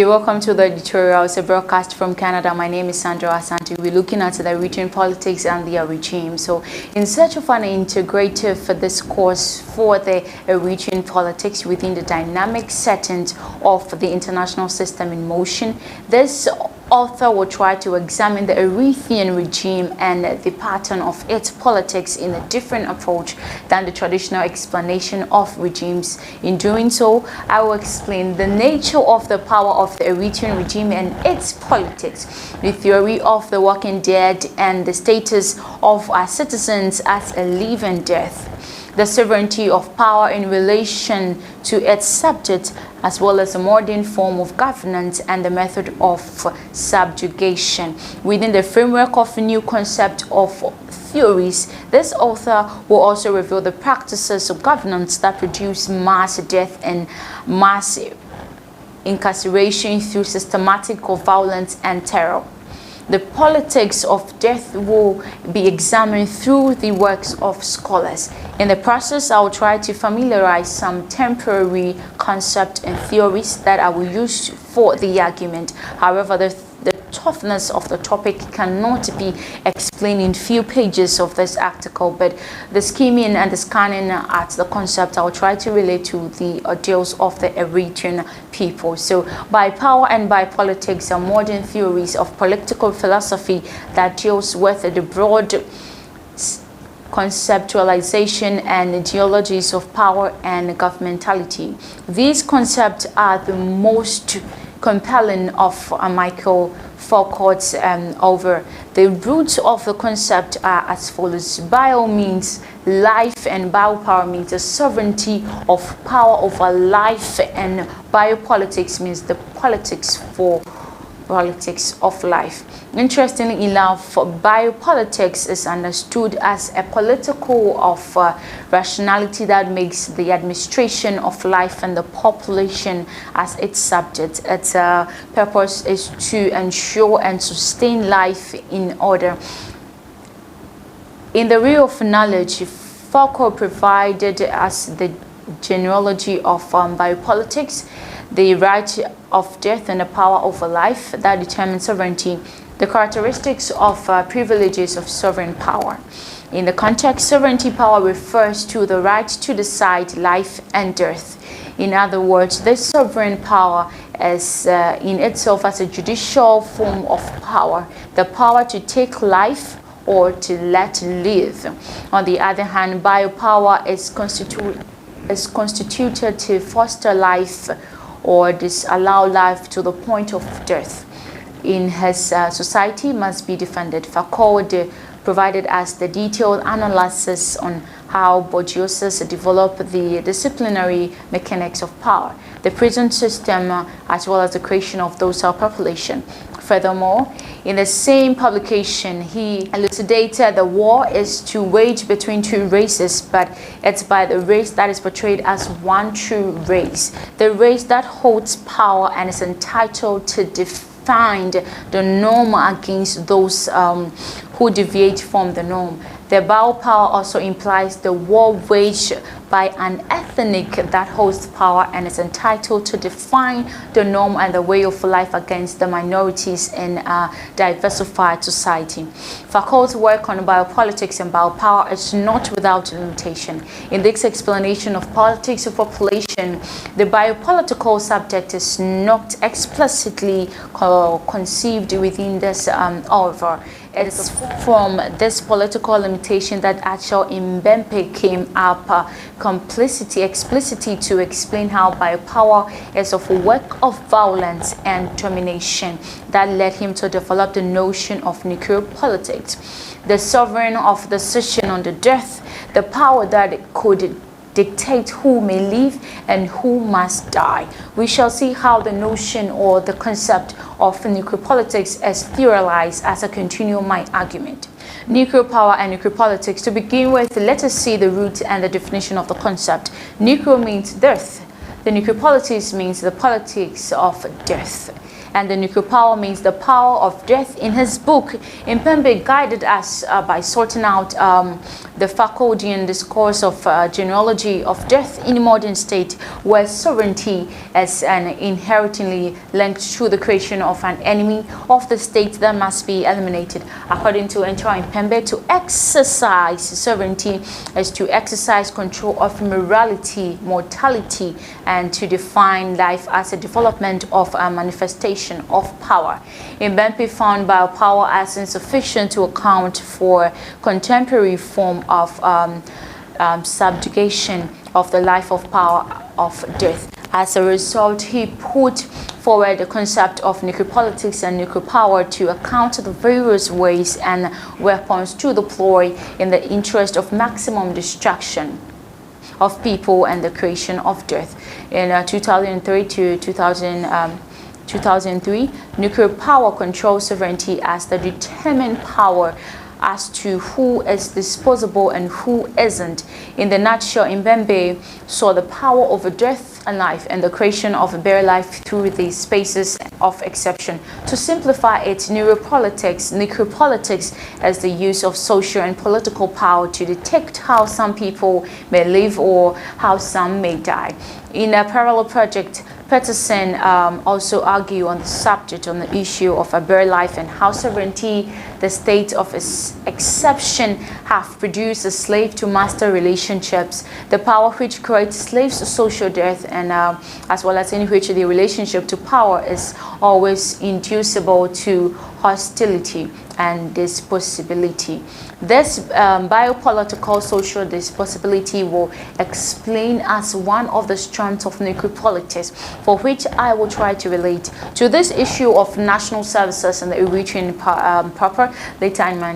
You're welcome to the editorial. It's a broadcast from Canada. My name is Sandra Asante. We're looking at the Eritrean politics and their regime. So, in search of an integrative discourse for the Eritrean politics within the dynamic settings of the international system in motion, this author will try to examine the Eritrean regime and the pattern of its politics in a different approach than the traditional explanation of regimes. In doing so, I will explain the nature of the power of the Eritrean regime and its politics, the theory of the walking dead, and the status of our citizens as a living death, the sovereignty of power in relation to its subject, as well as a modern form of governance and the method of subjugation. Within the framework of a new concept of theories, this author will also reveal the practices of governance that produce mass death and mass incarceration through systematic violence and terror. The politics of death will be examined through the works of scholars. In the process, I will try to familiarize some temporary concepts and theories that I will use for the argument. However, the toughness of the topic cannot be explained in few pages of this article, but the skimming and the scanning at the concept I will try to relate to the ordeals of the Eritrean people. So, by power and by politics are modern theories of political philosophy that deals with the broad conceptualization and ideologies of power and governmentality. These concepts are the most compelling of Michael Foucault's over. The roots of the concept are as follows. Bio means life and biopower means the sovereignty of power over life, and biopolitics means the politics of life. Interestingly enough, biopolitics is understood as a political of rationality that makes the administration of life and the population as its subject. Its purpose is to ensure and sustain life in order. In the realm of knowledge, Foucault provided us the genealogy of biopolitics, the right of death and the power over life that determines sovereignty, the characteristics of privileges of sovereign power. In the context, sovereignty power refers to the right to decide life and death. In other words, this sovereign power is in itself as a judicial form of power, the power to take life or to let live. On the other hand, biopower is constituted to foster life or disallow life to the point of death. In his society must be defended. Foucault provided us the detailed analysis on how Bourdieu's developed the disciplinary mechanics of power, the prison system, as well as the creation of docile population. Furthermore, in the same publication, he elucidated the war is to wage between two races, but it's by the race that is portrayed as one true race, the race that holds power and is entitled to defend the norm against those who deviate from the norm. The biopower also implies the war waged by an ethnic that holds power and is entitled to define the norm and the way of life against the minorities in a diversified society. Foucault's work on biopolitics and biopower is not without limitation. In this explanation of politics of population, the biopolitical subject is not explicitly conceived within this author. It is from this political limitation that actual Mbembe came up explicitly to explain how biopower is of a work of violence and domination that led him to develop the notion of necropolitics, the sovereign of decision on the death, the power that could dictate who may live and who must die. We shall see how the notion or the concept of necropolitics is theorized as I continue my argument. Necropower and necropolitics. To begin with, let us see the root and the definition of the concept. Necro means death. The necropolitics means the politics of death. And the necropower means the power of death. In his book, Mbembe guided us by sorting out the Foucauldian discourse of genealogy of death in modern state, where sovereignty is inherently linked to the creation of an enemy of the state that must be eliminated. According to Entra Impembe, to exercise sovereignty is to exercise control of morality, mortality, and to define life as a development of a manifestation of power. Impembe found biopower as insufficient to account for contemporary form of subjugation of the life of power of death. As a result, he put forward the concept of necropolitics and necropower to account the various ways and weapons to deploy in the interest of maximum destruction of people and the creation of death. In 2003 to 2003, necropower controls sovereignty as the determined power as to who is disposable and who isn't. In the nutshell, Mbembe saw the power over death and life and the creation of a bare life through these spaces of exception. To simplify it, necropolitics is the use of social and political power to detect how some people may live or how some may die. In a parallel project, Peterson also argued on the subject, on the issue of a bare life and how sovereignty, the state of exception, have produced a slave-to-master relationships, the power which creates slaves to social death, and as well as in which the relationship to power is always inducible to hostility and disposability. This biopolitical social disposability will explain as one of the strands of necropolitics, for which I will try to relate to this issue of national services and the Eritrean proper later in my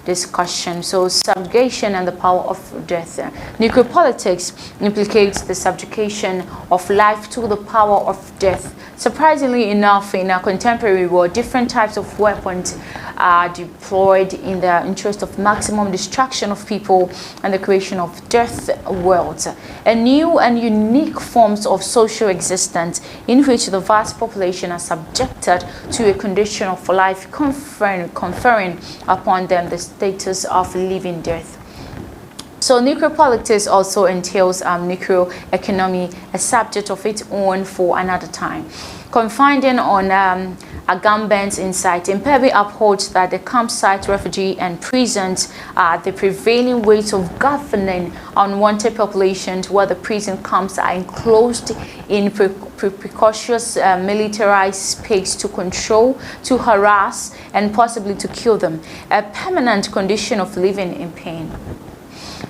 discussion. So subjugation and the power of death. Necropolitics implicates the subjugation of life to the power of death. Surprisingly enough, in our contemporary world, different types of weapons are deployed in the interest of maximum destruction of people and the creation of death worlds. A new and unique forms of social existence in which the vast population are subjected to a condition of life conferring upon them the status of living death. So necropolitics also entails necroeconomy, a subject of its own for another time. Confiding on Agamben's insight, Impembe upholds that the campsite, refugee, and prisons are the prevailing ways of governing unwanted populations, where the prison camps are enclosed in precocious militarized space to control, to harass, and possibly to kill them, a permanent condition of living in pain.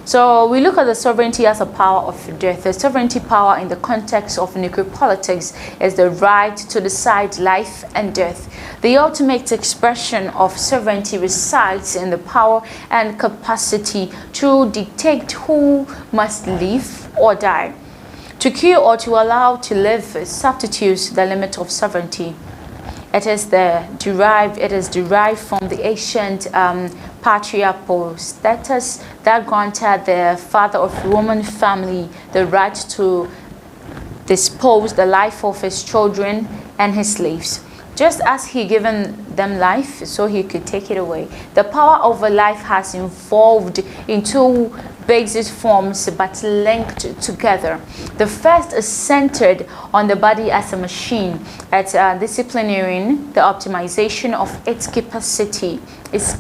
So we look at the sovereignty as a power of death. The sovereignty power in the context of necropolitics is the right to decide life and death. The ultimate expression of sovereignty resides in the power and capacity to dictate who must live or die. To kill or to allow to live substitutes the limit of sovereignty. It is derived from the ancient patriarchal status that granted the father of the Roman family the right to dispose the life of his children and his slaves. Just as he given them life, so he could take it away. The power over life has evolved in two basic forms but linked together. The first is centered on the body as a machine, at disciplining the optimization of its capacity, its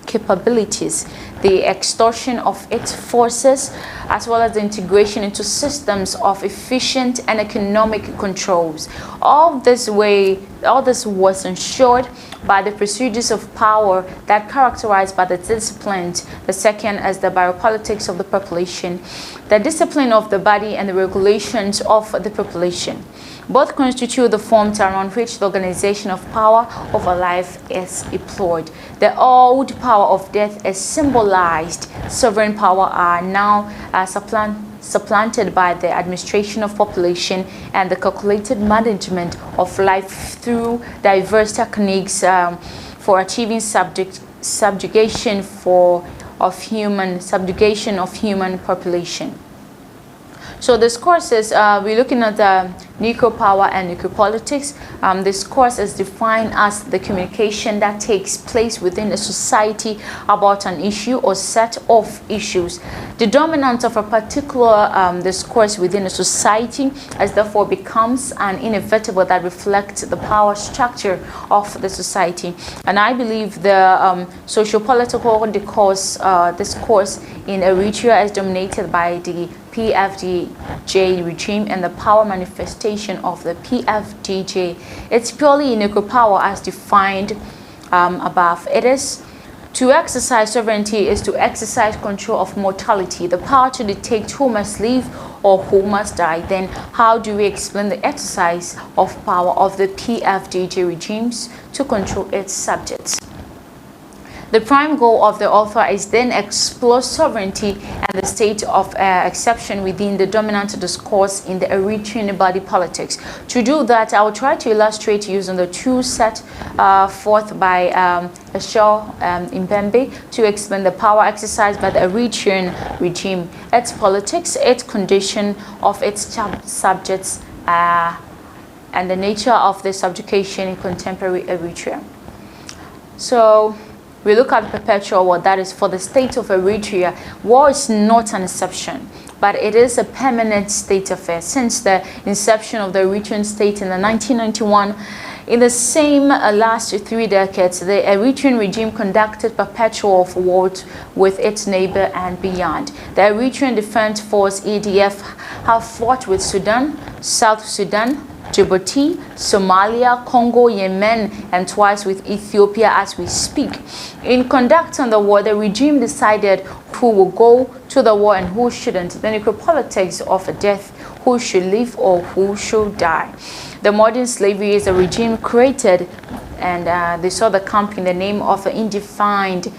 capabilities, the extortion of its forces, as well as the integration into systems of efficient and economic controls. All this was ensured by the procedures of power that characterized by the disciplines. The second is the biopolitics of the population, the discipline of the body and the regulations of the population. Both constitute the forms around which the organization of power over life is employed. The old power of death is symbolized. Sovereign power are now supplanted by the administration of population and the calculated management of life through diverse techniques for achieving subjugation of human population. So this course is, we're looking at the Necropower and Necropolitics. This course is defined as the communication that takes place within a society about an issue or set of issues. The dominance of a particular discourse within a society as therefore becomes an inevitable that reflects the power structure of the society. And I believe the socio-political discourse in Eritrea is dominated by the PFDJ regime and the power manifestation of the PFDJ. It's purely necropower as defined above. It is to exercise sovereignty is to exercise control of mortality, the power to dictate who must live or who must die. Then how do we explain the exercise of power of the PFDJ regimes to control its subjects? The prime goal of the author is then explore sovereignty and the state of exception within the dominant discourse in the Eritrean body politics. To do that, I will try to illustrate using the two set forth by Eshel Impembe to explain the power exercised by the Eritrean regime, its politics, its condition of its subjects, and the nature of the subjugation in contemporary Eritrea. So, we look at perpetual war, that is for the state of Eritrea. War is not an exception, but it is a permanent state affair. Since the inception of the Eritrean state in the 1991, in the same last 3 decades, the Eritrean regime conducted perpetual wars with its neighbor and beyond. The Eritrean Defense Force, EDF, have fought with Sudan, South Sudan, Djibouti, Somalia, Congo, Yemen, and twice with Ethiopia as we speak. In conducting the war, the regime decided who will go to the war and who shouldn't. The necropolitics of death, who should live or who should die. The modern slavery is a regime created, and they saw the camp in the name of an indefined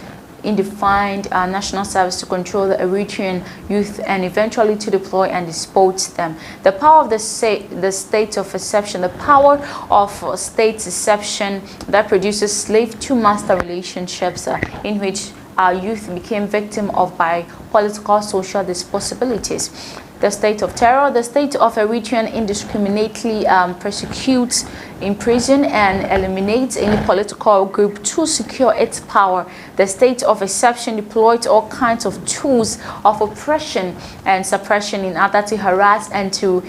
national service to control the Eritrean youth and eventually to deploy and dispose them. The power of the state of exception, the power of state exception that produces slave to master relationships in which our youth became victim of by political social dispossibilities. The state of terror, the state of Eritrean indiscriminately persecutes, imprison, and eliminates any political group to secure its power. The state of exception deploys all kinds of tools of oppression and suppression in order to harass and to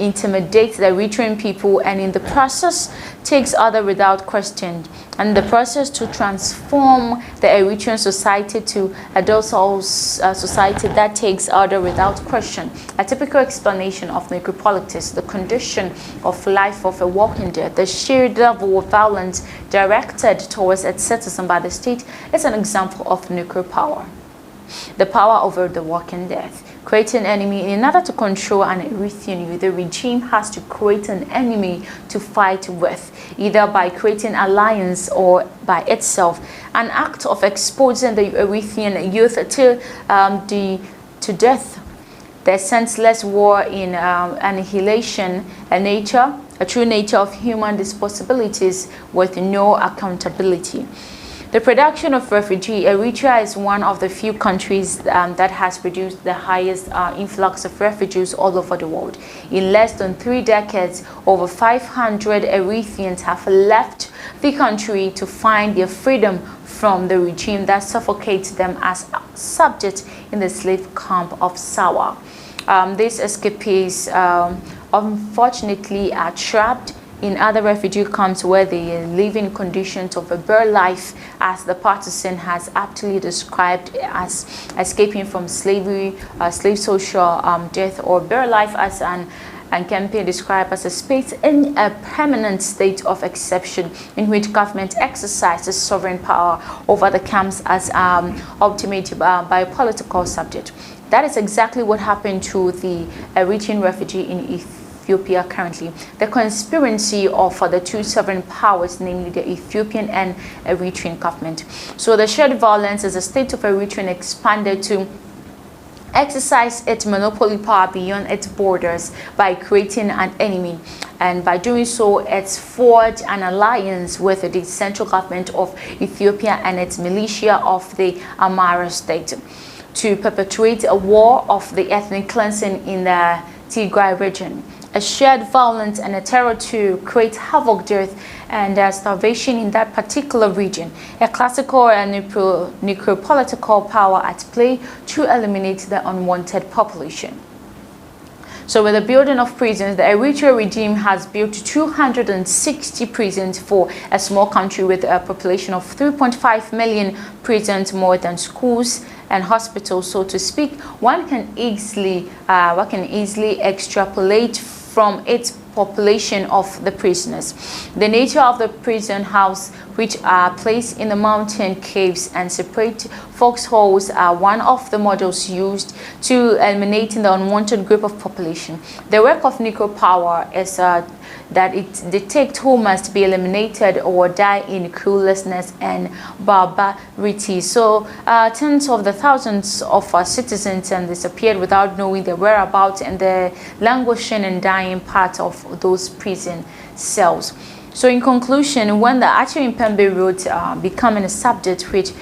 intimidate the Eritrean people, and in the process takes order without question, and the process to transform the Eritrean society to a docile society that takes order without question. A typical explanation of necropolitics, the condition of life of a walking dead, the sheer level of violence directed towards its citizen by the state, is an example of necropower. The power over the walking dead. Create an enemy. In order to control an Eritrean youth, the regime has to create an enemy to fight with, either by creating alliance or by itself. An act of exposing the Eritrean youth to death, the senseless war in annihilation, a true nature of human dispossibilities with no accountability. The production of refugees. Eritrea is one of the few countries that has produced the highest influx of refugees all over the world. In less than 3 decades, over 500 Eritreans have left the country to find their freedom from the regime that suffocates them as subjects in the slave camp of Sawa. These escapees unfortunately are trapped in other refugee camps where they live in conditions of a bare life, as the partisan has aptly described as escaping from slavery, slave social death, or bare life as and campaign described as a space in a permanent state of exception in which government exercises sovereign power over the camps as ultimate by a political subject. That is exactly what happened to the Eritrean refugee in Ethiopia currently. The conspiracy of the two sovereign powers, namely the Ethiopian and Eritrean government. So the shared violence as a state of Eritrea expanded to exercise its monopoly power beyond its borders by creating an enemy, and by doing so it's forged an alliance with the central government of Ethiopia and its militia of the Amhara state. to perpetuate a war of the ethnic cleansing in the Tigray region, a shared violence and a terror to create havoc, death, and starvation in that particular region, a classical and necropolitical power at play to eliminate the unwanted population. So with the building of prisons, the Eritrea regime has built 260 prisons for a small country with a population of 3.5 million prisons, more than schools and hospitals, so to speak. One can easily extrapolate from its population of the prisoners. The nature of the prison house, which are placed in the mountain caves and separate foxholes, are one of the models used to eliminating the unwanted group of population. The work of Necro power is that it detects who must be eliminated or die in cruelness and barbarity. So tens of the thousands of citizens and disappeared without knowing their whereabouts and the languishing and dying part of those prison cells. So in conclusion, when the Achim Pembe wrote becoming a subject which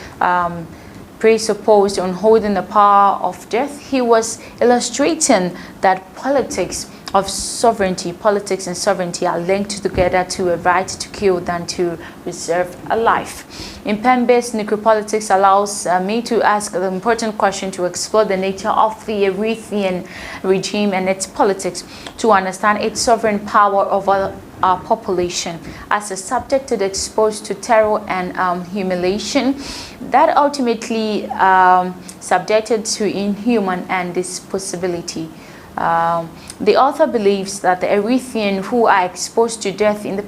presupposed on holding the power of death, he was illustrating that politics and sovereignty are linked together to a right to kill than to reserve a life. In Pembe's Necropolitics allows me to ask the important question to explore the nature of the Eritrean regime and its politics, to understand its sovereign power over our population as a subjected exposed to terror and humiliation that ultimately subjected to inhuman and disposability. The author believes that the Eritrean who are exposed to death in the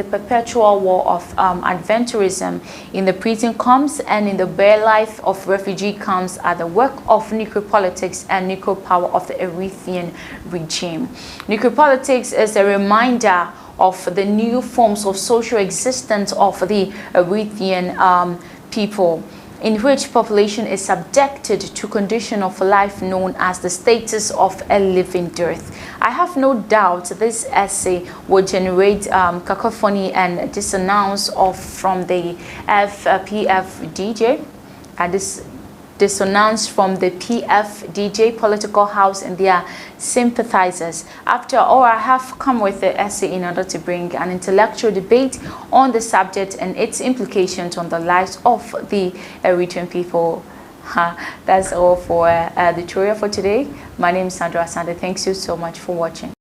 perpetual war of adventurism in the prison camps and in the bare life of refugee camps are the work of necropolitics and necropower of the Eritrean regime. Necropolitics is a reminder of the new forms of social existence of the Eritrean people, in which population is subjected to condition of life known as the status of a living death. I have no doubt this essay will generate cacophony and dissonance from the PFDJ, and this dissonance from the PFDJ political house and their sympathizers. After all, I have come with the essay in order to bring an intellectual debate on the subject and its implications on the lives of the Eritrean people. That's all for the tutorial for today. My name is Sandra Asante. Thanks you so much for watching.